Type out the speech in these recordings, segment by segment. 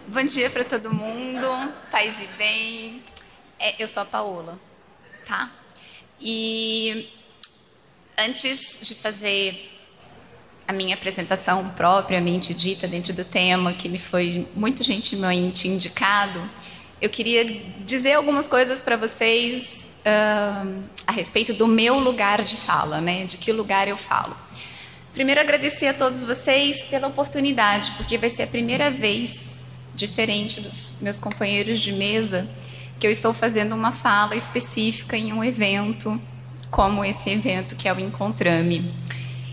Bom dia para todo mundo, paz e bem. Eu sou a Paola, tá? E antes de fazer a minha apresentação propriamente dita dentro do tema, que me foi muito gentilmente indicado, eu queria dizer algumas coisas para vocês a respeito do meu lugar de fala, né? De que lugar eu falo. Primeiro, agradecer a todos vocês pela oportunidade, porque vai ser a primeira vez, diferente dos meus companheiros de mesa, que eu estou fazendo uma fala específica em um evento, como esse evento que é o Encontrame.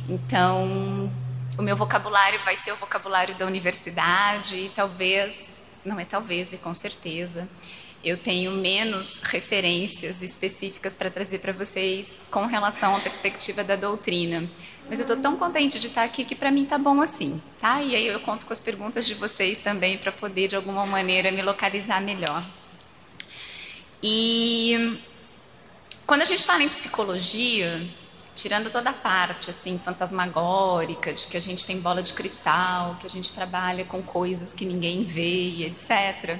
Então, o meu vocabulário vai ser o vocabulário da universidade e talvez, não é talvez, é com certeza, eu tenho menos referências específicas para trazer para vocês com relação à perspectiva da doutrina. Mas eu estou tão contente de estar aqui que para mim está bom assim, tá? E aí eu conto com as perguntas de vocês também para poder, de alguma maneira, me localizar melhor. E quando a gente fala em psicologia, tirando toda a parte assim fantasmagórica de que a gente tem bola de cristal, que a gente trabalha com coisas que ninguém vê e etc.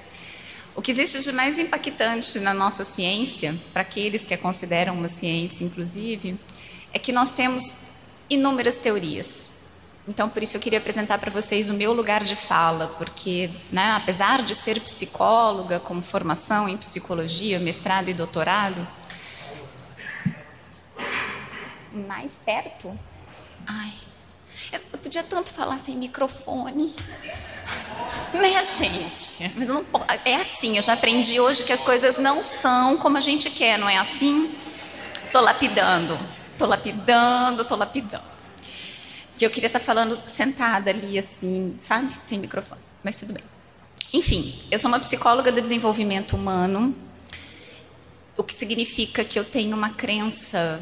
O que existe de mais impactante na nossa ciência, para aqueles que a consideram uma ciência, inclusive, é que nós temos inúmeras teorias. Então, por isso eu queria apresentar para vocês o meu lugar de fala, porque, né, apesar de ser psicóloga, com formação em psicologia, mestrado e doutorado... Mais perto? Ai, eu podia tanto falar sem microfone. Né, gente? Mas não pode. É assim, eu já aprendi hoje que as coisas não são como a gente quer, não é assim? Tô lapidando. Porque eu queria estar falando sentada ali, assim, sabe? Sem microfone. Mas tudo bem. Enfim, eu sou uma psicóloga do desenvolvimento humano, o que significa que eu tenho uma crença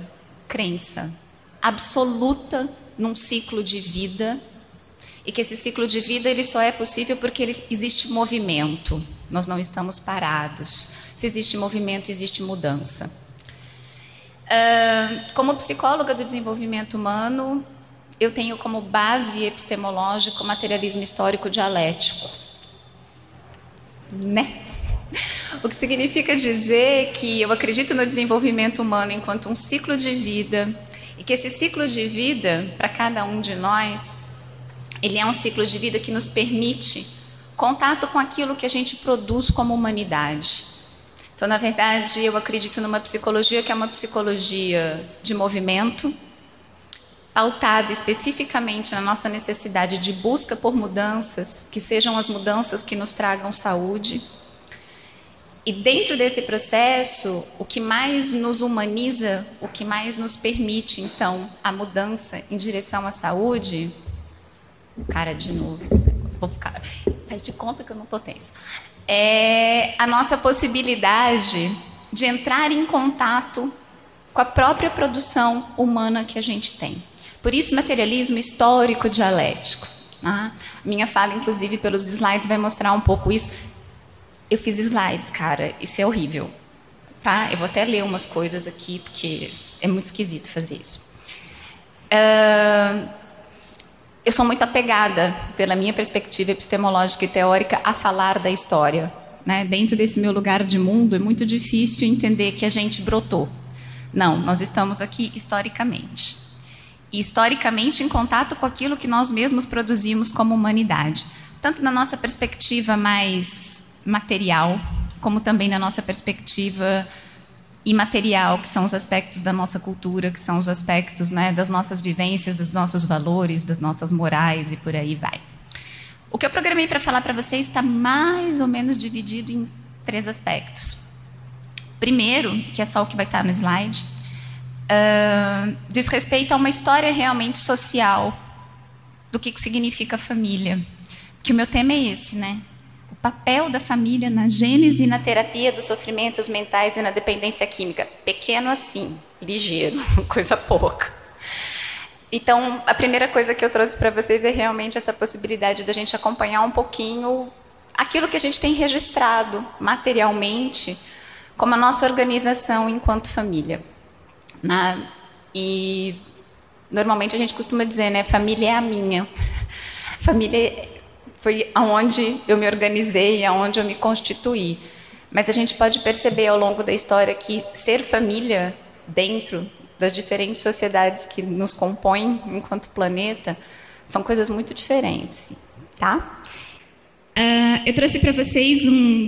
absoluta num ciclo de vida, e que esse ciclo de vida ele só é possível porque existe movimento. Nós não estamos parados. Se existe movimento, existe mudança. Como psicóloga do desenvolvimento humano, eu tenho como base epistemológica o materialismo histórico dialético. Né? O que significa dizer que eu acredito no desenvolvimento humano enquanto um ciclo de vida, e que esse ciclo de vida, para cada um de nós, ele é um ciclo de vida que nos permite contato com aquilo que a gente produz como humanidade. Então, na verdade, eu acredito numa psicologia que é uma psicologia de movimento, pautada especificamente na nossa necessidade de busca por mudanças, que sejam as mudanças que nos tragam saúde. E dentro desse processo, o que mais nos humaniza, o que mais nos permite, então, a mudança em direção à saúde... Cara, de novo, vou ficar... Faz de conta que eu não estou tensa. É a nossa possibilidade de entrar em contato com a própria produção humana que a gente tem. Por isso, materialismo histórico dialético. Minha fala, inclusive, pelos slides, vai mostrar um pouco isso. Eu fiz slides, cara, isso é horrível. Tá? Eu vou até ler umas coisas aqui, porque é muito esquisito fazer isso. Eu sou muito apegada, pela minha perspectiva epistemológica e teórica, a falar da história. Né? Dentro desse meu lugar de mundo, é muito difícil entender que a gente brotou. Não, nós estamos aqui historicamente. E historicamente em contato com aquilo que nós mesmos produzimos como humanidade. Tanto na nossa perspectiva mais material, como também na nossa perspectiva imaterial, que são os aspectos da nossa cultura, que são os aspectos, né, das nossas vivências, dos nossos valores, das nossas morais e por aí vai. O que eu programei para falar para vocês está mais ou menos dividido em 3 aspectos. Primeiro, que é só o que vai estar no slide, diz respeito a uma história realmente social do que significa família. Porque o meu tema é esse, né? O papel da família na gênese e na terapia dos sofrimentos mentais e na dependência química. Pequeno assim, ligeiro, coisa pouca. Então, a primeira coisa que eu trouxe para vocês é realmente essa possibilidade da gente acompanhar um pouquinho aquilo que a gente tem registrado materialmente como a nossa organização enquanto família. E normalmente a gente costuma dizer, né, família é a minha. foi aonde eu me organizei, aonde eu me constituí. Mas a gente pode perceber ao longo da história que ser família dentro das diferentes sociedades que nos compõem enquanto planeta são coisas muito diferentes, tá? Eu trouxe para vocês,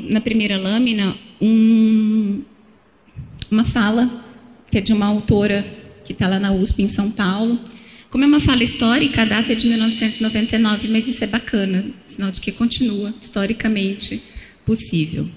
na primeira lâmina, uma fala que é de uma autora que está lá na USP, em São Paulo. Como é uma fala histórica, a data é de 1999, mas isso é bacana, sinal de que continua historicamente possível.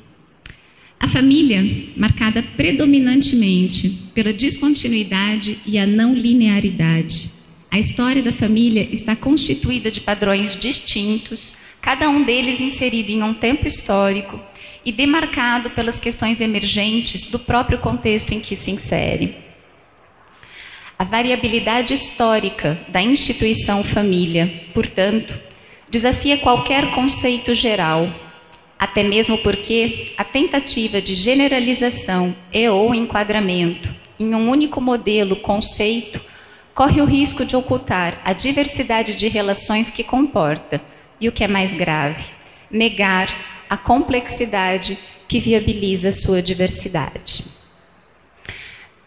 A família, marcada predominantemente pela descontinuidade e a não linearidade. A história da família está constituída de padrões distintos, cada um deles inserido em um tempo histórico e demarcado pelas questões emergentes do próprio contexto em que se insere. A variabilidade histórica da instituição família, portanto, desafia qualquer conceito geral, até mesmo porque a tentativa de generalização e/ou enquadramento em um único modelo, conceito, corre o risco de ocultar a diversidade de relações que comporta e, o que é mais grave, negar a complexidade que viabiliza sua diversidade.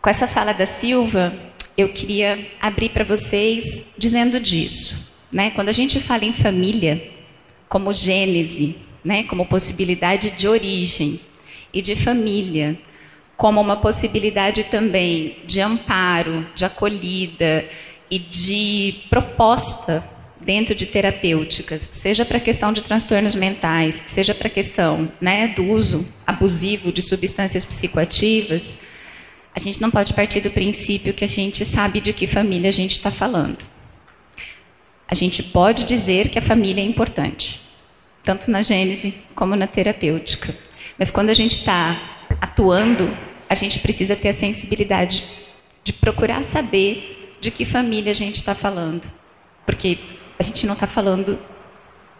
Com essa fala da Silva, eu queria abrir para vocês dizendo disso, né? Quando a gente fala em família, como gênese, né? Como possibilidade de origem, e de família, como uma possibilidade também de amparo, de acolhida e de proposta dentro de terapêuticas, seja para a questão de transtornos mentais, seja para a questão, né, do uso abusivo de substâncias psicoativas, a gente não pode partir do princípio que a gente sabe de que família a gente está falando. A gente pode dizer que a família é importante, tanto na gênese como na terapêutica. Mas quando a gente está atuando, a gente precisa ter a sensibilidade de procurar saber de que família a gente está falando. Porque a gente não está falando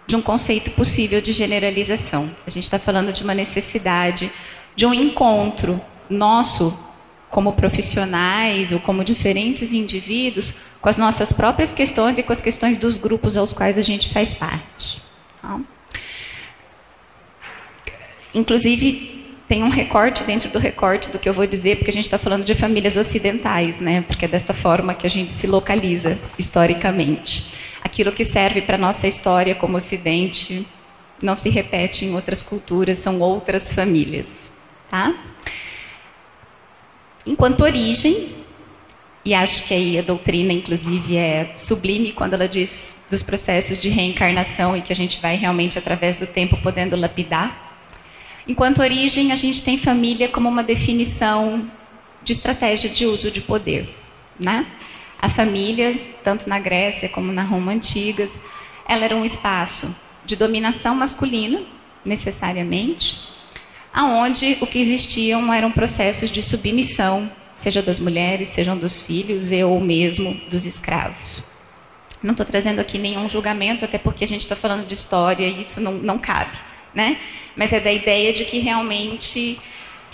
de um conceito possível de generalização. A gente está falando de uma necessidade, de um encontro nosso como profissionais ou como diferentes indivíduos com as nossas próprias questões e com as questões dos grupos aos quais a gente faz parte. Inclusive, tem um recorte dentro do recorte do que eu vou dizer, porque a gente está falando de famílias ocidentais, né? Porque é desta forma que a gente se localiza historicamente. Aquilo que serve para a nossa história como Ocidente não se repete em outras culturas, são outras famílias, tá? Enquanto origem, e acho que aí a doutrina, inclusive, é sublime quando ela diz dos processos de reencarnação e que a gente vai realmente, através do tempo, podendo lapidar. Enquanto origem, a gente tem família como uma definição de estratégia de uso de poder, né? A família, tanto na Grécia como na Roma antigas, ela era um espaço de dominação masculina, necessariamente, aonde o que existiam eram processos de submissão, seja das mulheres, sejam dos filhos e ou mesmo dos escravos. Não estou trazendo aqui nenhum julgamento, até porque a gente está falando de história e isso não cabe, né? Mas é da ideia de que realmente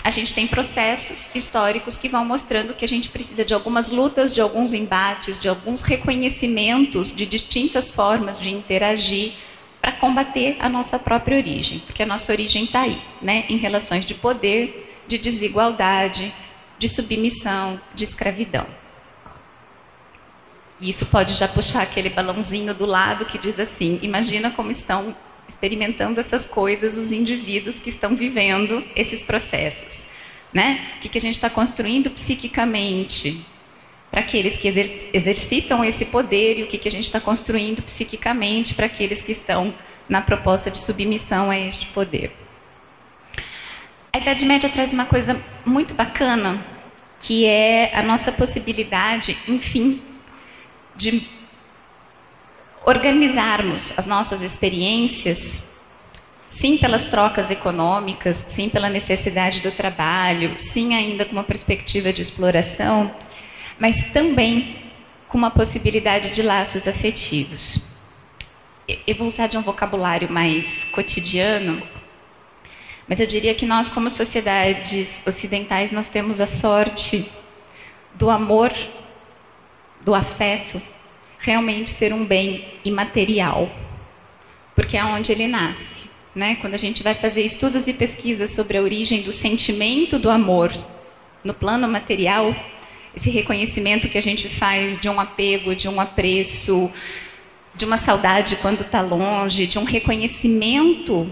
a gente tem processos históricos que vão mostrando que a gente precisa de algumas lutas, de alguns embates, de alguns reconhecimentos de distintas formas de interagir para combater a nossa própria origem, porque a nossa origem está aí, né? Em relações de poder, de desigualdade, de submissão, de escravidão. E isso pode já puxar aquele balãozinho do lado que diz assim: imagina como estão experimentando essas coisas os indivíduos que estão vivendo esses processos, né? O que a gente está construindo psiquicamente para aqueles que exercitam esse poder e o que a gente está construindo psiquicamente para aqueles que estão na proposta de submissão a este poder. A Idade Média traz uma coisa muito bacana, que é a nossa possibilidade, enfim, de organizarmos as nossas experiências, sim pelas trocas econômicas, sim pela necessidade do trabalho, sim ainda com uma perspectiva de exploração, mas também com uma possibilidade de laços afetivos. Eu vou usar de um vocabulário mais cotidiano, mas eu diria que nós, como sociedades ocidentais, nós temos a sorte do amor, do afeto, realmente ser um bem imaterial. porque é onde ele nasce, né? Quando a gente vai fazer estudos e pesquisas sobre a origem do sentimento do amor no plano material, esse reconhecimento que a gente faz de um apego, de um apreço, de uma saudade quando está longe, de um reconhecimento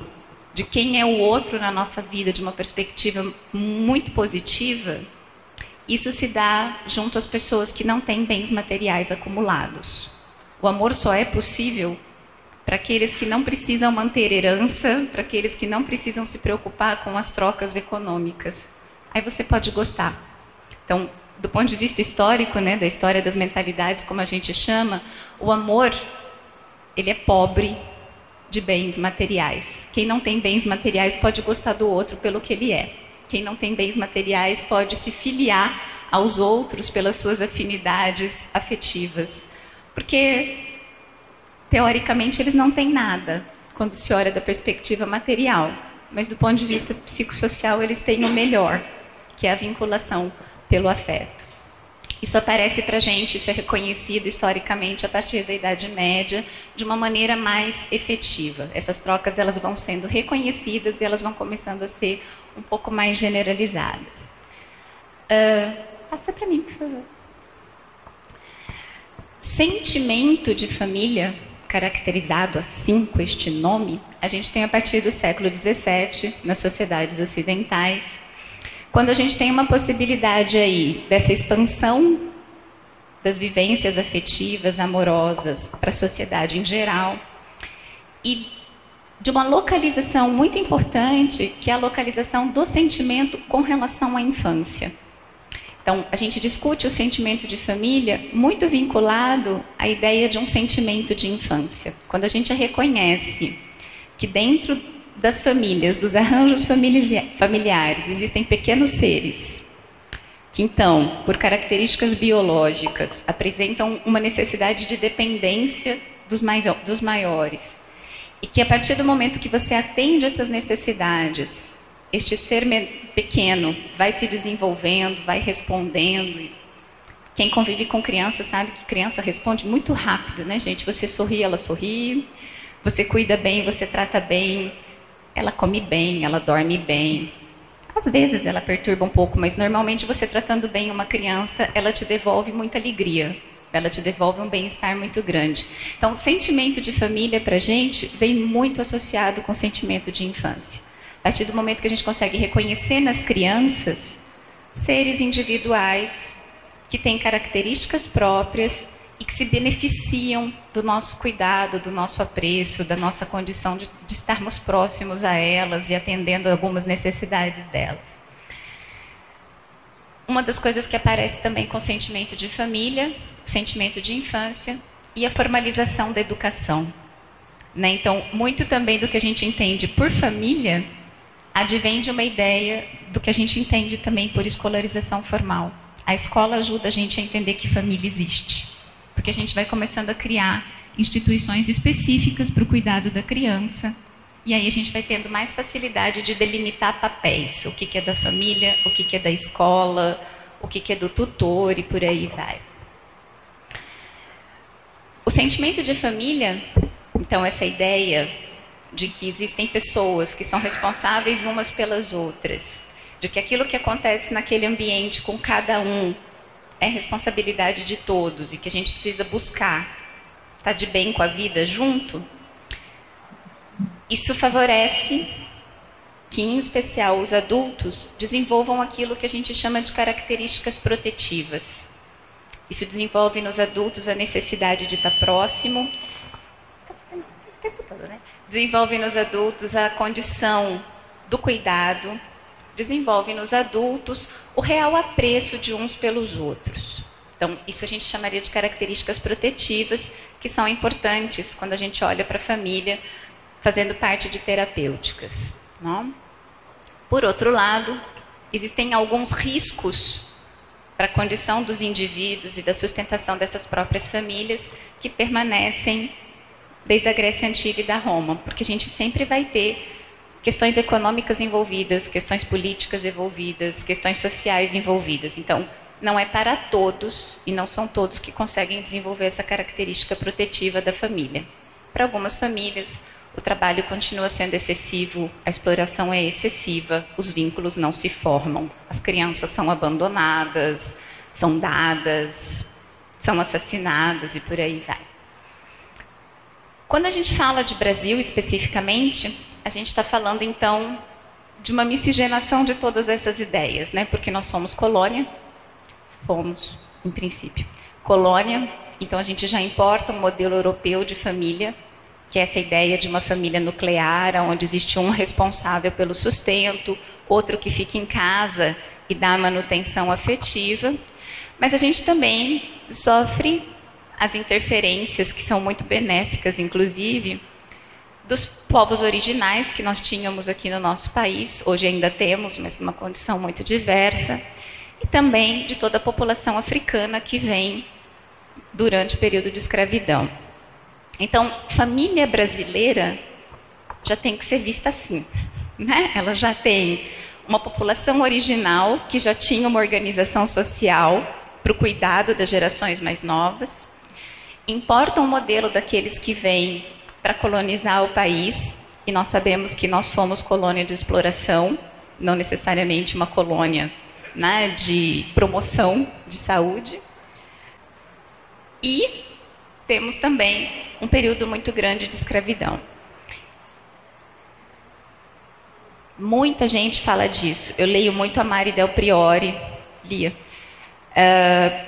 de quem é o outro na nossa vida, de uma perspectiva muito positiva, isso se dá junto às pessoas que não têm bens materiais acumulados. O amor só é possível para aqueles que não precisam manter herança, para aqueles que não precisam se preocupar com as trocas econômicas. Aí você pode gostar. Então, do ponto de vista histórico, né, da história das mentalidades, como a gente chama, o amor, ele é pobre de bens materiais. Quem não tem bens materiais pode gostar do outro pelo que ele é. Quem não tem bens materiais pode se filiar aos outros pelas suas afinidades afetivas. Porque, teoricamente, eles não têm nada quando se olha da perspectiva material. Mas, do ponto de vista psicossocial, eles têm o melhor, que é a vinculação pelo afeto. Isso aparece para a gente, isso é reconhecido historicamente a partir da Idade Média, de uma maneira mais efetiva. Essas trocas elas vão sendo reconhecidas e elas vão começando a ser um pouco mais generalizadas. Passa para mim, por favor. Sentimento de família, caracterizado assim, com este nome, a gente tem a partir do século XVII, nas sociedades ocidentais, quando a gente tem uma possibilidade aí dessa expansão das vivências afetivas, amorosas para a sociedade em geral e de uma localização muito importante, que é a localização do sentimento com relação à infância. Então, a gente discute o sentimento de família muito vinculado à ideia de um sentimento de infância. Quando a gente reconhece que dentro das famílias, dos arranjos familiares, existem pequenos seres que, então, por características biológicas, apresentam uma necessidade de dependência dos maiores. E que, a partir do momento que você atende essas necessidades, este ser pequeno vai se desenvolvendo, vai respondendo. Quem convive com criança sabe que criança responde muito rápido, né, gente? Você sorri, ela sorri. Você cuida bem, você trata bem. Ela come bem, ela dorme bem. Às vezes ela perturba um pouco, mas normalmente você tratando bem uma criança, ela te devolve muita alegria. Ela te devolve um bem-estar muito grande. Então, o sentimento de família para a gente vem muito associado com o sentimento de infância. A partir do momento que a gente consegue reconhecer nas crianças seres individuais que têm características próprias e que se beneficiam do nosso cuidado, do nosso apreço, da nossa condição de estarmos próximos a elas e atendendo algumas necessidades delas. Uma das coisas que aparece também com o sentimento de família, o sentimento de infância e a formalização da educação, né? Então, muito também do que a gente entende por família advém de uma ideia do que a gente entende também por escolarização formal. A escola ajuda a gente a entender que família existe, porque a gente vai começando a criar instituições específicas para o cuidado da criança, e aí a gente vai tendo mais facilidade de delimitar papéis, o que é da família, o que é da escola, o que é do tutor e por aí vai. O sentimento de família, então, essa ideia de que existem pessoas que são responsáveis umas pelas outras, de que aquilo que acontece naquele ambiente com cada um é responsabilidade de todos e que a gente precisa buscar estar de bem com a vida junto, isso favorece que, em especial, os adultos desenvolvam aquilo que a gente chama de características protetivas. Isso desenvolve nos adultos a necessidade de estar próximo, o tempo todo, né? Desenvolve nos adultos a condição do cuidado, desenvolve nos adultos o real apreço de uns pelos outros. Então, isso a gente chamaria de características protetivas, que são importantes quando a gente olha para a família, fazendo parte de terapêuticas, não? Por outro lado, existem alguns riscos para a condição dos indivíduos e da sustentação dessas próprias famílias que permanecem desde a Grécia Antiga e da Roma, porque a gente sempre vai ter questões econômicas envolvidas, questões políticas envolvidas, questões sociais envolvidas. Então, não é para todos, e não são todos que conseguem desenvolver essa característica protetiva da família. Para algumas famílias, o trabalho continua sendo excessivo, a exploração é excessiva, os vínculos não se formam, as crianças são abandonadas, são dadas, são assassinadas e por aí vai. Quando a gente fala de Brasil especificamente, a gente está falando então de uma miscigenação de todas essas ideias, né? Porque nós somos colônia, fomos, em princípio, colônia, então a gente já importa um modelo europeu de família, que é essa ideia de uma família nuclear, onde existe um responsável pelo sustento, outro que fica em casa e dá manutenção afetiva, mas a gente também sofre as interferências, que são muito benéficas, inclusive, dos povos originais que nós tínhamos aqui no nosso país, hoje ainda temos, mas numa condição muito diversa, e também de toda a população africana que vem durante o período de escravidão. Então, família brasileira já tem que ser vista assim, né? Ela já tem uma população original que já tinha uma organização social para o cuidado das gerações mais novas, importa um modelo daqueles que vêm para colonizar o país, e nós sabemos que nós fomos colônia de exploração, não necessariamente uma colônia, né, de promoção de saúde. E temos também um período muito grande de escravidão. Muita gente fala disso. Eu leio muito a Mari Del Priore, lia,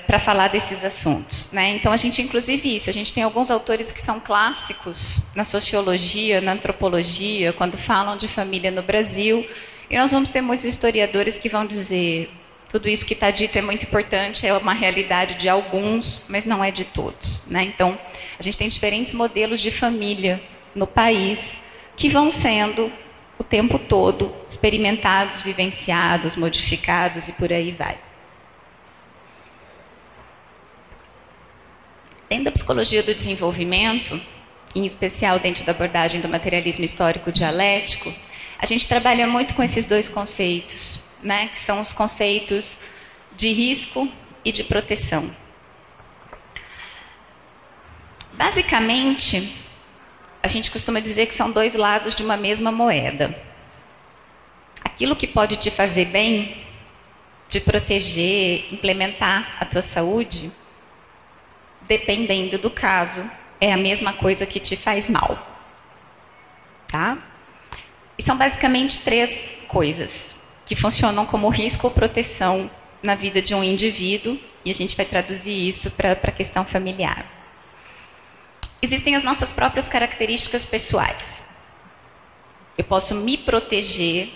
para falar desses assuntos, né? Então, a gente, inclusive isso, a gente tem alguns autores que são clássicos na sociologia, na antropologia, quando falam de família no Brasil, e nós vamos ter muitos historiadores que vão dizer tudo isso que está dito é muito importante, é uma realidade de alguns, mas não é de todos, né? Então, a gente tem diferentes modelos de família no país que vão sendo, o tempo todo, experimentados, vivenciados, modificados e por aí vai. Dentro da psicologia do desenvolvimento, em especial dentro da abordagem do materialismo histórico dialético, a gente trabalha muito com esses dois conceitos, né, que são os conceitos de risco e de proteção. Basicamente, a gente costuma dizer que são dois lados de uma mesma moeda. Aquilo que pode te fazer bem, te proteger, implementar a tua saúde, dependendo do caso, é a mesma coisa que te faz mal. Tá? E são basicamente três coisas que funcionam como risco ou proteção na vida de um indivíduo, e a gente vai traduzir isso para a questão familiar. Existem as nossas próprias características pessoais. Eu posso me proteger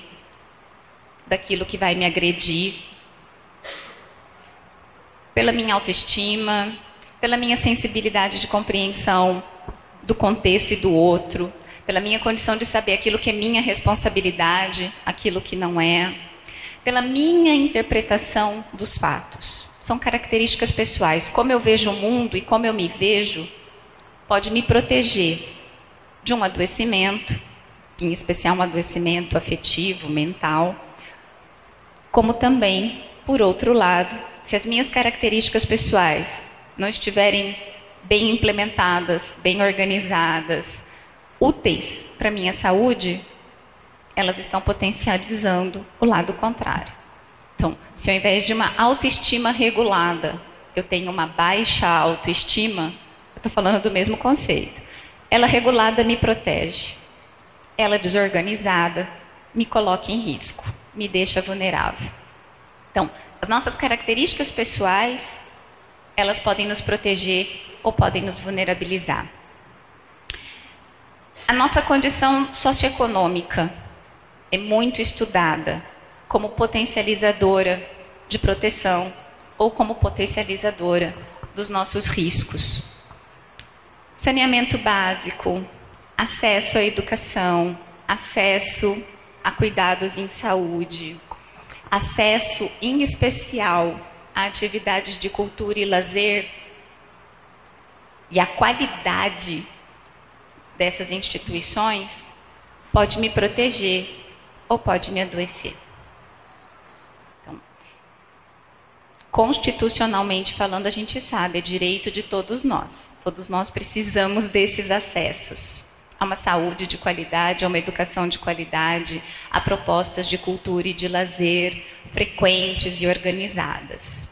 daquilo que vai me agredir pela minha autoestima, pela minha sensibilidade de compreensão do contexto e do outro, pela minha condição de saber aquilo que é minha responsabilidade, aquilo que não é, pela minha interpretação dos fatos. São características pessoais. Como eu vejo o mundo e como eu me vejo, pode me proteger de um adoecimento, em especial um adoecimento afetivo, mental, como também, por outro lado, se as minhas características pessoais não estiverem bem implementadas, bem organizadas, úteis para a minha saúde, elas estão potencializando o lado contrário. Então, se ao invés de uma autoestima regulada, eu tenho uma baixa autoestima, eu estou falando do mesmo conceito. Ela regulada me protege. Ela desorganizada me coloca em risco, me deixa vulnerável. Então, as nossas características pessoais, elas podem nos proteger ou podem nos vulnerabilizar. A nossa condição socioeconômica é muito estudada como potencializadora de proteção ou como potencializadora dos nossos riscos. Saneamento básico, acesso à educação, acesso a cuidados em saúde, acesso em especial a atividades de cultura e lazer e a qualidade dessas instituições pode me proteger ou pode me adoecer. Então, constitucionalmente falando, a gente sabe, é direito de todos nós. Todos nós precisamos desses acessos. a uma saúde de qualidade, a uma educação de qualidade, a propostas de cultura e de lazer frequentes e organizadas.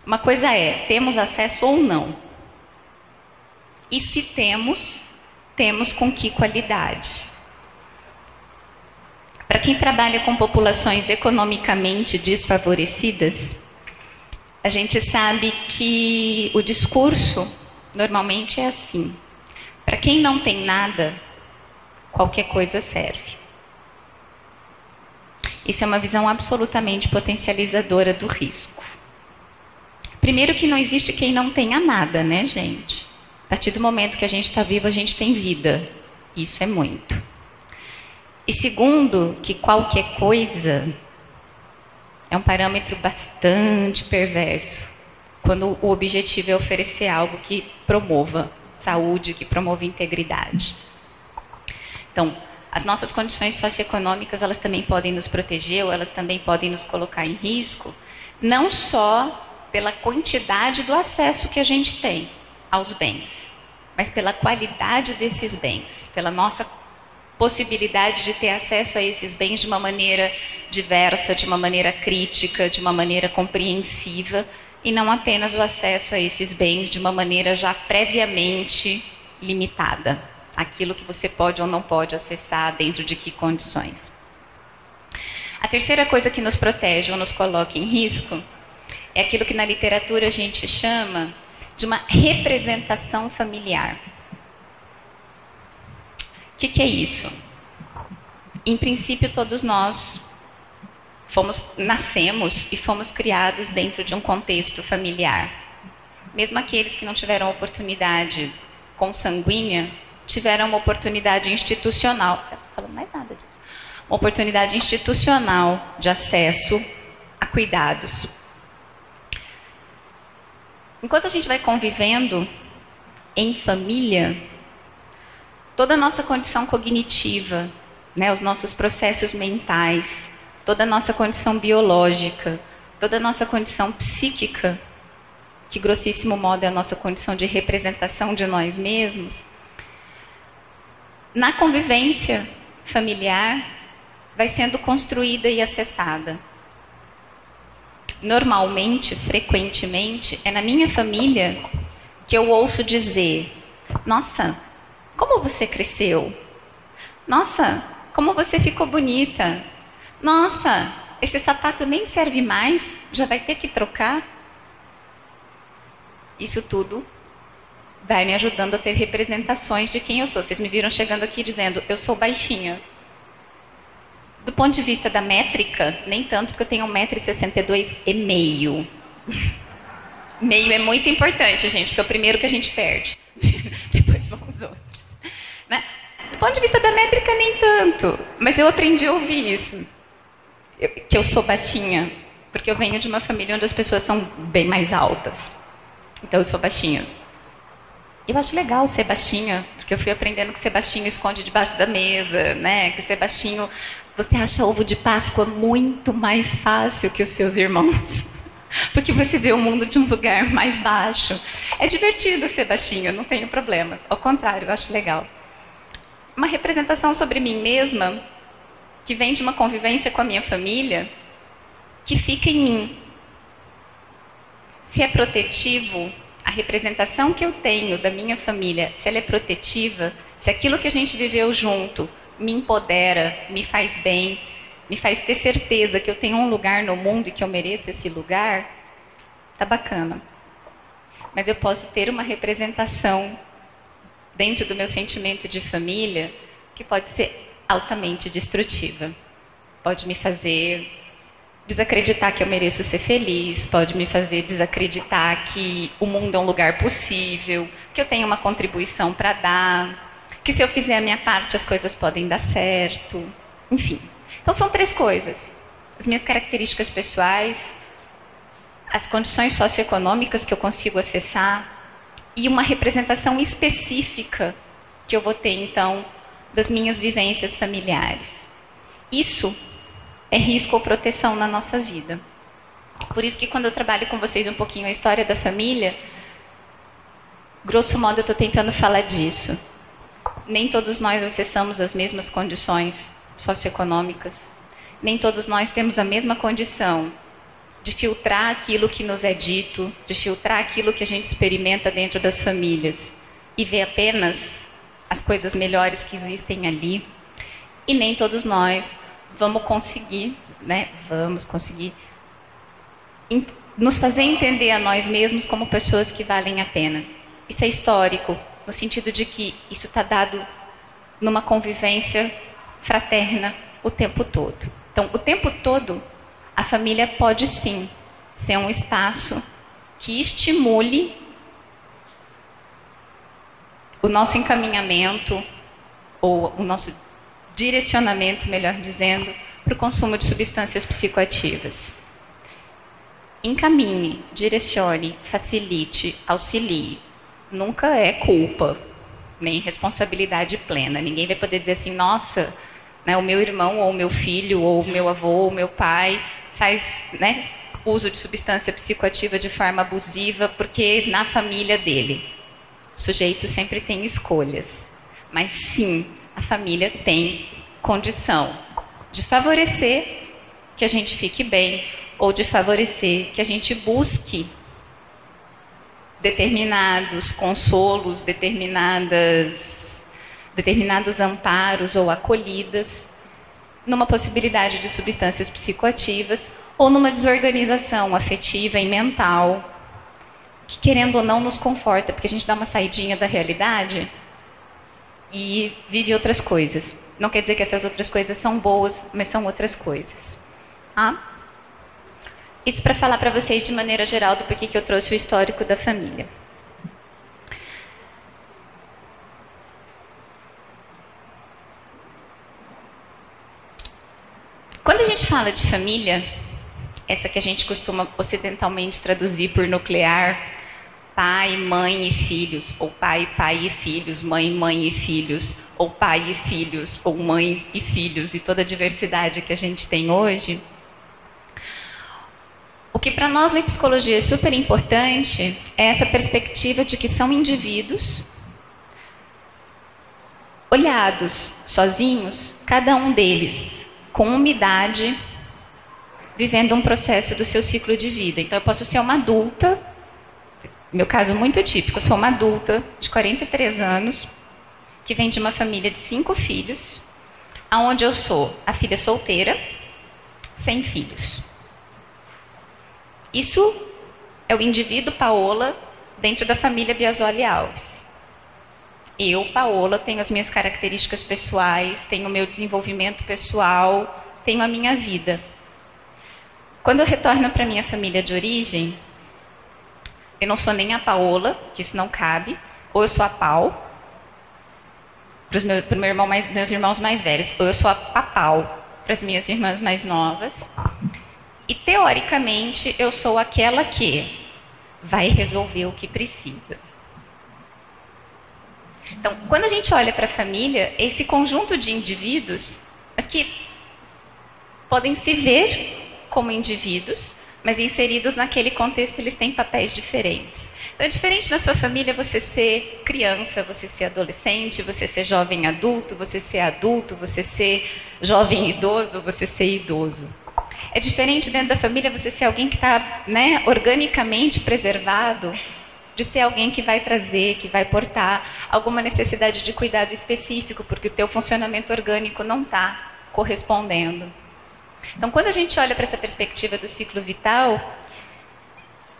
Uma coisa é, temos acesso ou não? E se temos, temos com que qualidade? Para quem trabalha com populações economicamente desfavorecidas, a gente sabe que o discurso normalmente é assim: para quem não tem nada, qualquer coisa serve. Isso é uma visão absolutamente potencializadora do risco. Primeiro que não existe quem não tenha nada, né, gente? A partir do momento que a gente está vivo, a gente tem vida. Isso é muito. E segundo, que qualquer coisa é um parâmetro bastante perverso, quando o objetivo é oferecer algo que promova saúde, que promova integridade. Então, as nossas condições socioeconômicas, elas também podem nos proteger, ou elas também podem nos colocar em risco, não só pela quantidade do acesso que a gente tem aos bens, mas pela qualidade desses bens, pela nossa possibilidade de ter acesso a esses bens de uma maneira diversa, de uma maneira crítica, de uma maneira compreensiva, e não apenas o acesso a esses bens de uma maneira já previamente limitada. Aquilo que você pode ou não pode acessar, dentro de que condições. A terceira coisa que nos protege ou nos coloca em risco é aquilo que na literatura a gente chama de uma representação familiar. O que é isso? Em princípio, todos nós nascemos e fomos criados dentro de um contexto familiar. Mesmo aqueles que não tiveram oportunidade consanguínea, tiveram uma oportunidade institucional. Eu não estou falando mais nada disso. Uma oportunidade institucional de acesso a cuidados. Enquanto a gente vai convivendo em família, toda a nossa condição cognitiva, né, os nossos processos mentais, toda a nossa condição biológica, toda a nossa condição psíquica, que grossíssimo modo é a nossa condição de representação de nós mesmos, na convivência familiar vai sendo construída e acessada. Normalmente, frequentemente, é na minha família que eu ouço dizer: nossa, como você cresceu? Nossa, como você ficou bonita? Nossa, esse sapato nem serve mais, já vai ter que trocar? Isso tudo vai me ajudando a ter representações de quem eu sou. Vocês me viram chegando aqui dizendo, eu sou baixinha. Do ponto de vista da métrica, nem tanto, porque eu tenho 1,62 m e meio. Meio é muito importante, gente, porque é o primeiro que a gente perde. Depois vão os outros. Né? Do ponto de vista da métrica, nem tanto. Mas eu aprendi a ouvir isso. Que eu sou baixinha. Porque eu venho de uma família onde as pessoas são bem mais altas. Então eu sou baixinha. Eu acho legal ser baixinha, porque eu fui aprendendo que ser baixinho esconde debaixo da mesa, né? Que ser baixinho, você acha ovo de Páscoa muito mais fácil que os seus irmãos. Porque você vê o mundo de um lugar mais baixo. É divertido ser baixinho, não tenho problemas. Ao contrário, eu acho legal. Uma representação sobre mim mesma, que vem de uma convivência com a minha família, que fica em mim. Se é protetivo, a representação que eu tenho da minha família, se ela é protetiva, se aquilo que a gente viveu junto me empodera, me faz bem, me faz ter certeza que eu tenho um lugar no mundo e que eu mereço esse lugar, tá bacana. Mas eu posso ter uma representação dentro do meu sentimento de família que pode ser altamente destrutiva. Pode me fazer desacreditar que eu mereço ser feliz, pode me fazer desacreditar que o mundo é um lugar possível, que eu tenho uma contribuição para dar, que se eu fizer a minha parte as coisas podem dar certo, enfim. Então são 3 coisas: as minhas características pessoais, as condições socioeconômicas que eu consigo acessar e uma representação específica que eu vou ter então das minhas vivências familiares. Isso é risco ou proteção na nossa vida. Por isso que quando eu trabalho com vocês um pouquinho a história da família, grosso modo eu estou tentando falar disso. nem todos nós acessamos as mesmas condições socioeconômicas. Nem todos nós temos a mesma condição de filtrar aquilo que nos é dito, de filtrar aquilo que a gente experimenta dentro das famílias e ver apenas as coisas melhores que existem ali. E nem todos nós vamos conseguir nos fazer entender a nós mesmos como pessoas que valem a pena. Isso é histórico, no sentido de que isso está dado numa convivência fraterna o tempo todo. Então, o tempo todo, a família pode sim ser um espaço que estimule o nosso encaminhamento, ou o nosso direcionamento, melhor dizendo, para o consumo de substâncias psicoativas. Encaminhe, direcione, facilite, auxilie. Nunca é culpa, nem responsabilidade plena. Ninguém vai poder dizer assim, nossa, né, o meu irmão, ou o meu filho, ou o meu avô, ou o meu pai faz, né, uso de substância psicoativa de forma abusiva porque na família dele. O sujeito sempre tem escolhas. Mas sim, a família tem condição de favorecer que a gente fique bem ou de favorecer que a gente busque determinados consolos, determinados amparos ou acolhidas numa possibilidade de substâncias psicoativas ou numa desorganização afetiva e mental que, querendo ou não, nos conforta, porque a gente dá uma saidinha da realidade e vive outras coisas. Não quer dizer que essas outras coisas são boas, mas são outras coisas. Isso para falar para vocês de maneira geral do porquê que eu trouxe o histórico da família. Quando a gente fala de família, essa que a gente costuma ocidentalmente traduzir por nuclear, pai, mãe e filhos, ou pai e filhos, mãe e filhos, ou pai e filhos, ou mãe e filhos, e toda a diversidade que a gente tem hoje. O que para nós na psicologia é super importante é essa perspectiva de que são indivíduos olhados sozinhos, cada um deles com uma idade, vivendo um processo do seu ciclo de vida. Então eu posso ser uma adulta, meu caso muito típico, eu sou uma adulta de 43 anos, que vem de uma família de 5 filhos, aonde eu sou a filha solteira, sem filhos. Isso é o indivíduo Paola dentro da família Biasoli Alves. Eu, Paola, tenho as minhas características pessoais, tenho o meu desenvolvimento pessoal, tenho a minha vida. Quando eu retorno para a minha família de origem, eu não sou nem a Paola, que isso não cabe, ou eu sou a Pau, para meus irmãos mais velhos, ou eu sou a Papau, para as minhas irmãs mais novas. E, teoricamente, eu sou aquela que vai resolver o que precisa. Então, quando a gente olha para a família, é esse conjunto de indivíduos, mas que podem se ver como indivíduos, mas inseridos naquele contexto eles têm papéis diferentes. Então, é diferente na sua família você ser criança, você ser adolescente, você ser jovem adulto, você ser jovem idoso, você ser idoso. É diferente dentro da família você ser alguém que está, né, organicamente preservado, de ser alguém que vai trazer, que vai portar alguma necessidade de cuidado específico, porque o teu funcionamento orgânico não está correspondendo. Então, quando a gente olha para essa perspectiva do ciclo vital,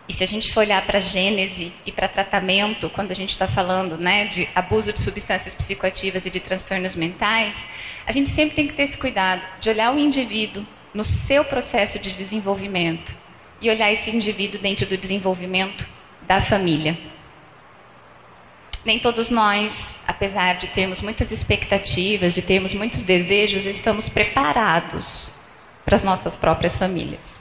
e se a gente for olhar para a gênese e para tratamento, quando a gente está falando, né, de abuso de substâncias psicoativas e de transtornos mentais, a gente sempre tem que ter esse cuidado de olhar o indivíduo no seu processo de desenvolvimento e olhar esse indivíduo dentro do desenvolvimento da família. Nem todos nós, apesar de termos muitas expectativas, de termos muitos desejos, estamos preparados para as nossas próprias famílias.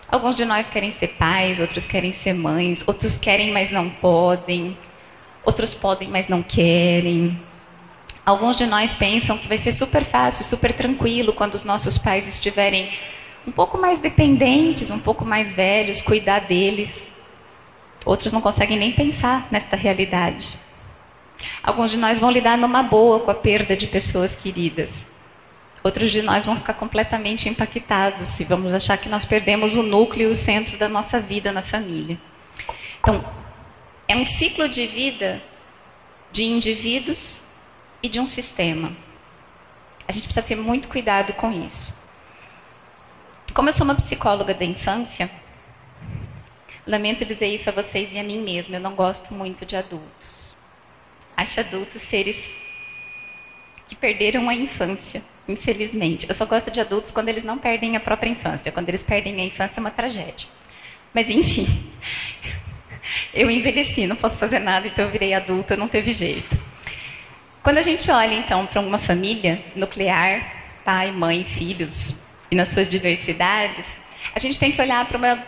Alguns de nós querem ser pais, outros querem ser mães, outros querem, mas não podem, outros podem, mas não querem. Alguns de nós pensam que vai ser super fácil, super tranquilo quando os nossos pais estiverem um pouco mais dependentes, um pouco mais velhos, cuidar deles. Outros não conseguem nem pensar nesta realidade. Alguns de nós vão lidar numa boa com a perda de pessoas queridas. Outros de nós vão ficar completamente impactados e vamos achar que nós perdemos o núcleo e o centro da nossa vida na família. Então, é um ciclo de vida de indivíduos e de um sistema. A gente precisa ter muito cuidado com isso. Como eu sou uma psicóloga da infância, lamento dizer isso a vocês e a mim mesma, eu não gosto muito de adultos. Acho adultos seres que perderam a infância, infelizmente. Eu só gosto de adultos quando eles não perdem a própria infância. Quando eles perdem a infância é uma tragédia. Mas enfim, eu envelheci, não posso fazer nada, então eu virei adulta, não teve jeito. Quando a gente olha então para uma família nuclear, pai, mãe, filhos, e nas suas diversidades, a gente tem que olhar para uma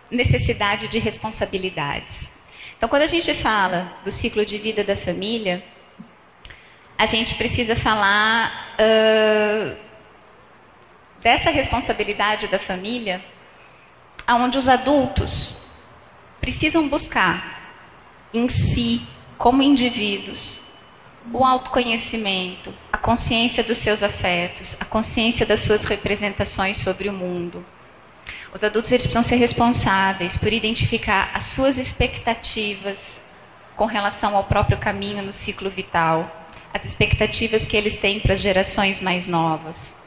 necessidade de responsabilidades. Então, quando a gente fala do ciclo de vida da família, a gente precisa falar dessa responsabilidade da família, onde os adultos precisam buscar em si, como indivíduos, o autoconhecimento, a consciência dos seus afetos, a consciência das suas representações sobre o mundo. Os adultos eles precisam ser responsáveis por identificar as suas expectativas com relação ao próprio caminho no ciclo vital, as expectativas que eles têm para as gerações mais novas.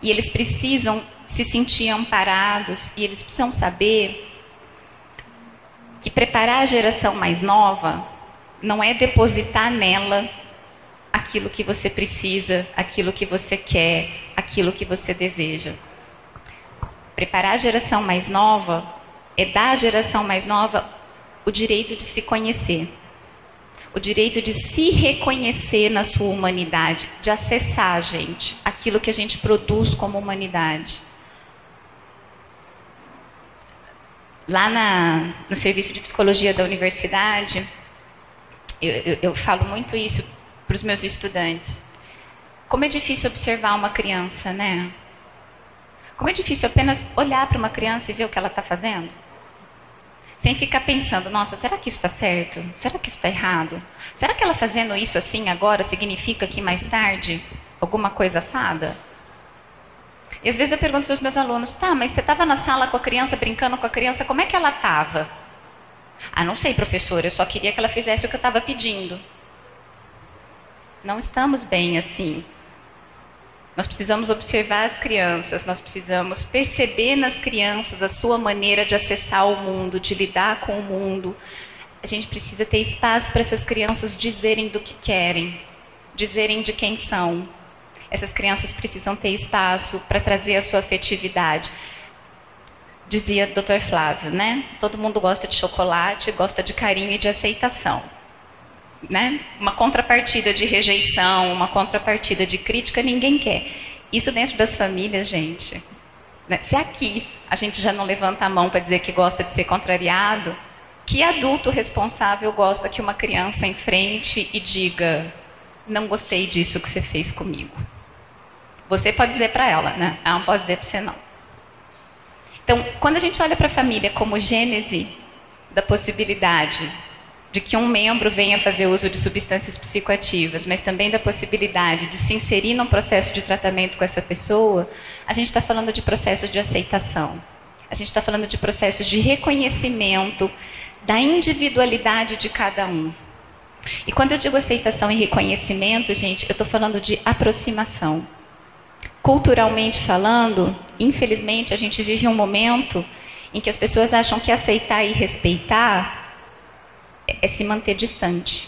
E eles precisam se sentir amparados e eles precisam saber que preparar a geração mais nova não é depositar nela aquilo que você precisa, aquilo que você quer, aquilo que você deseja. Preparar a geração mais nova é dar à geração mais nova o direito de se conhecer, o direito de se reconhecer na sua humanidade, de acessar, gente, aquilo que a gente produz como humanidade. Lá no serviço de psicologia da universidade, eu falo muito isso para os meus estudantes. Como é difícil observar uma criança, né? Como é difícil apenas olhar para uma criança e ver o que ela está fazendo. Sem ficar pensando, nossa, será que isso está certo? Será que isso está errado? Será que ela fazendo isso assim agora significa que mais tarde alguma coisa assada? E às vezes eu pergunto para os meus alunos, tá, mas você estava na sala com a criança, brincando com a criança, como é que ela estava? Ah, não sei, professora, eu só queria que ela fizesse o que eu estava pedindo. Não estamos bem assim. Nós precisamos observar as crianças, nós precisamos perceber nas crianças a sua maneira de acessar o mundo, de lidar com o mundo. A gente precisa ter espaço para essas crianças dizerem do que querem, dizerem de quem são. Essas crianças precisam ter espaço para trazer a sua afetividade. Dizia o Dr. Flávio, né? Todo mundo gosta de chocolate, gosta de carinho e de aceitação. Né? Uma contrapartida de rejeição, uma contrapartida de crítica, ninguém quer. Isso dentro das famílias, gente. Né? Se aqui a gente já não levanta a mão para dizer que gosta de ser contrariado, que adulto responsável gosta que uma criança enfrente e diga, não gostei disso que você fez comigo? Você pode dizer para ela, né? Ela não pode dizer para você não. Então, quando a gente olha para a família como gênese da possibilidade de que um membro venha fazer uso de substâncias psicoativas, mas também da possibilidade de se inserir num processo de tratamento com essa pessoa, a gente está falando de processos de aceitação. A gente está falando de processos de reconhecimento da individualidade de cada um. E quando eu digo aceitação e reconhecimento, gente, eu estou falando de aproximação. Culturalmente falando, infelizmente, a gente vive um momento em que as pessoas acham que aceitar e respeitar é se manter distante.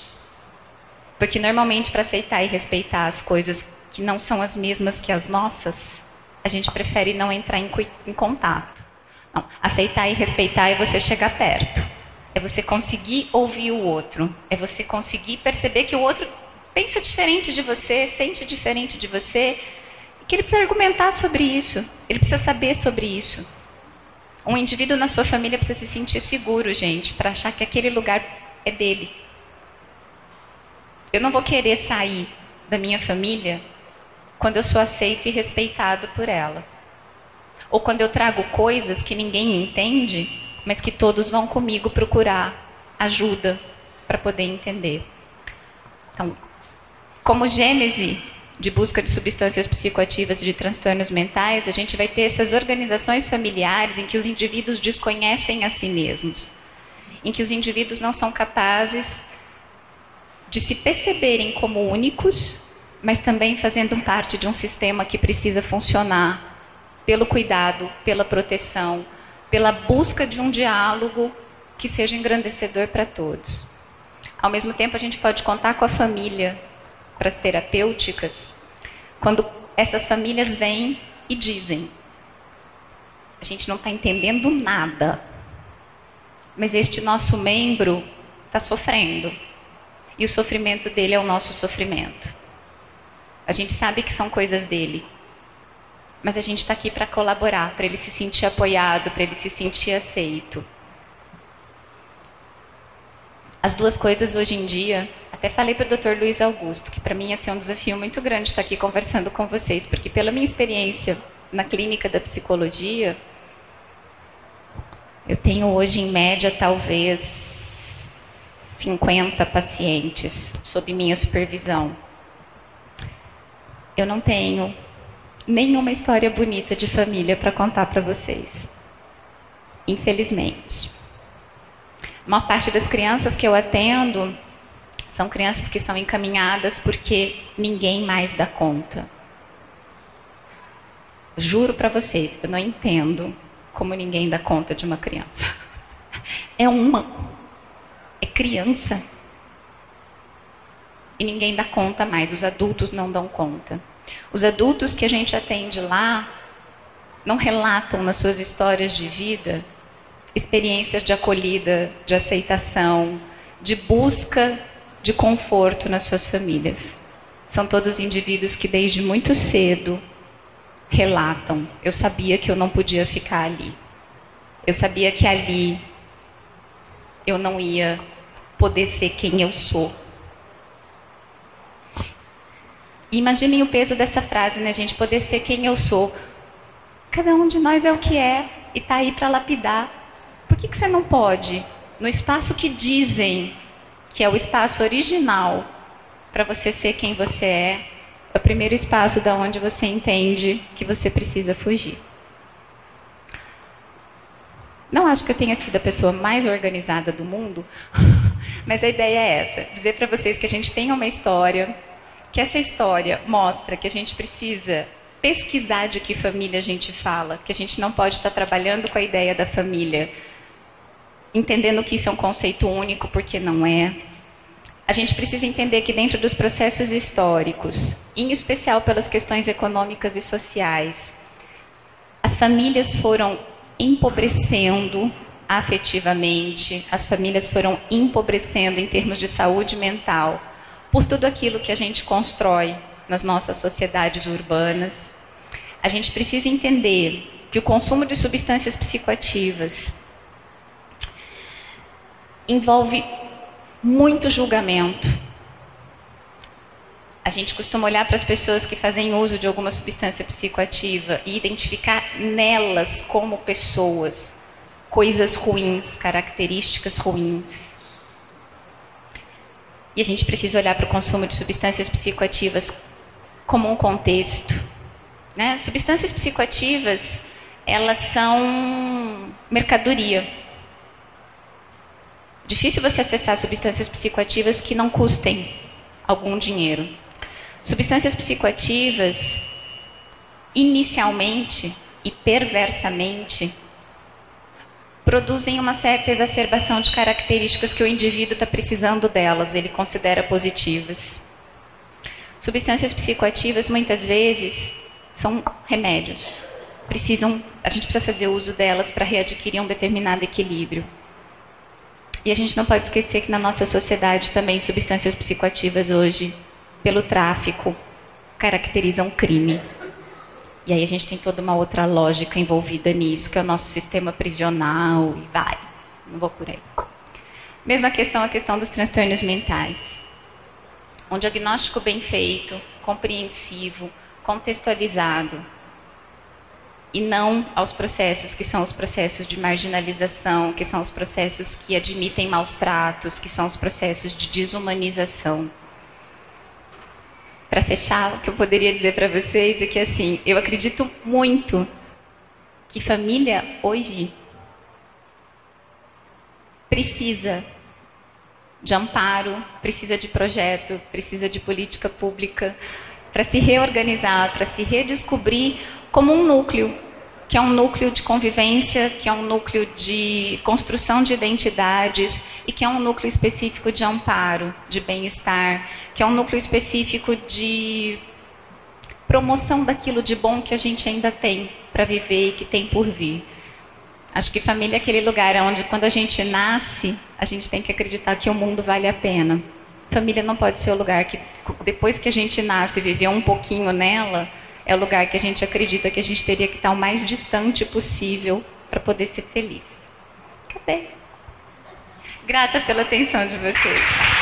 Porque normalmente para aceitar e respeitar as coisas que não são as mesmas que as nossas, a gente prefere não entrar em contato. Não, aceitar e respeitar é você chegar perto. É você conseguir ouvir o outro. É você conseguir perceber que o outro pensa diferente de você, sente diferente de você, e que ele precisa argumentar sobre isso. Ele precisa saber sobre isso. Um indivíduo na sua família precisa se sentir seguro, gente, para achar que aquele lugar é dele. Eu não vou querer sair da minha família quando eu sou aceito e respeitado por ela. Ou quando eu trago coisas que ninguém entende, mas que todos vão comigo procurar ajuda para poder entender. Então, como gênese de busca de substâncias psicoativas e de transtornos mentais, a gente vai ter essas organizações familiares em que os indivíduos desconhecem a si mesmos, em que os indivíduos não são capazes de se perceberem como únicos, mas também fazendo parte de um sistema que precisa funcionar pelo cuidado, pela proteção, pela busca de um diálogo que seja engrandecedor para todos. Ao mesmo tempo, a gente pode contar com a família para as terapêuticas, quando essas famílias vêm e dizem: a gente não está entendendo nada, mas este nosso membro está sofrendo, e o sofrimento dele é o nosso sofrimento. A gente sabe que são coisas dele, mas a gente está aqui para colaborar, para ele se sentir apoiado, para ele se sentir aceito. As duas coisas hoje em dia, até falei para o Dr. Luiz Augusto, que para mim ia ser um desafio muito grande estar aqui conversando com vocês, porque pela minha experiência na clínica da psicologia, eu tenho hoje em média talvez 50 pacientes sob minha supervisão. Eu não tenho nenhuma história bonita de família para contar para vocês, infelizmente. A maior parte das crianças que eu atendo são crianças que são encaminhadas porque ninguém mais dá conta. Juro para vocês, eu não entendo como ninguém dá conta de uma criança. É criança. E ninguém dá conta mais, os adultos não dão conta. Os adultos que a gente atende lá não relatam nas suas histórias de vida experiências de acolhida, de aceitação, de busca de conforto nas suas famílias. São todos indivíduos que desde muito cedo relatam: eu sabia que eu não podia ficar ali. Eu sabia que ali eu não ia poder ser quem eu sou. E imaginem o peso dessa frase, né, gente? Poder ser quem eu sou. Cada um de nós é o que é e está aí para lapidar. Por que você não pode, no espaço que dizem que é o espaço original para você ser quem você é o primeiro espaço da onde você entende que você precisa fugir? Não acho que eu tenha sido a pessoa mais organizada do mundo, mas a ideia é essa: dizer para vocês que a gente tem uma história, que essa história mostra que a gente precisa pesquisar de que família a gente fala, que a gente não pode estar trabalhando com a ideia da família entendendo que isso é um conceito único, porque não é. A gente precisa entender que dentro dos processos históricos, em especial pelas questões econômicas e sociais, as famílias foram empobrecendo afetivamente, as famílias foram empobrecendo em termos de saúde mental, por tudo aquilo que a gente constrói nas nossas sociedades urbanas. A gente precisa entender que o consumo de substâncias psicoativas envolve muito julgamento. A gente costuma olhar para as pessoas que fazem uso de alguma substância psicoativa e identificar nelas como pessoas coisas ruins, características ruins. E a gente precisa olhar para o consumo de substâncias psicoativas como um contexto, né? Substâncias psicoativas, elas são mercadoria. Difícil você acessar substâncias psicoativas que não custem algum dinheiro. Substâncias psicoativas, inicialmente e perversamente, produzem uma certa exacerbação de características que o indivíduo está precisando delas, ele considera positivas. Substâncias psicoativas, muitas vezes, são remédios. A gente precisa fazer uso delas para readquirir um determinado equilíbrio. E a gente não pode esquecer que na nossa sociedade também substâncias psicoativas hoje, pelo tráfico, caracterizam crime. E aí a gente tem toda uma outra lógica envolvida nisso, que é o nosso sistema prisional, e vai, não vou por aí. Mesma questão, a questão dos transtornos mentais. Um diagnóstico bem feito, compreensivo, contextualizado, e não aos processos que são os processos de marginalização, que são os processos que admitem maus tratos, que são os processos de desumanização. para fechar, o que eu poderia dizer para vocês é que, assim, eu acredito muito que família hoje precisa de amparo, precisa de projeto, precisa de política pública para se reorganizar, para se redescobrir como um núcleo, que é um núcleo de convivência, que é um núcleo de construção de identidades e que é um núcleo específico de amparo, de bem-estar, que é um núcleo específico de promoção daquilo de bom que a gente ainda tem para viver e que tem por vir. Acho que família é aquele lugar onde, quando a gente nasce, a gente tem que acreditar que o mundo vale a pena. Família não pode ser o lugar que, depois que a gente nasce, viver um pouquinho nela, é o lugar que a gente acredita que a gente teria que estar o mais distante possível para poder ser feliz. Acabei. Grata pela atenção de vocês.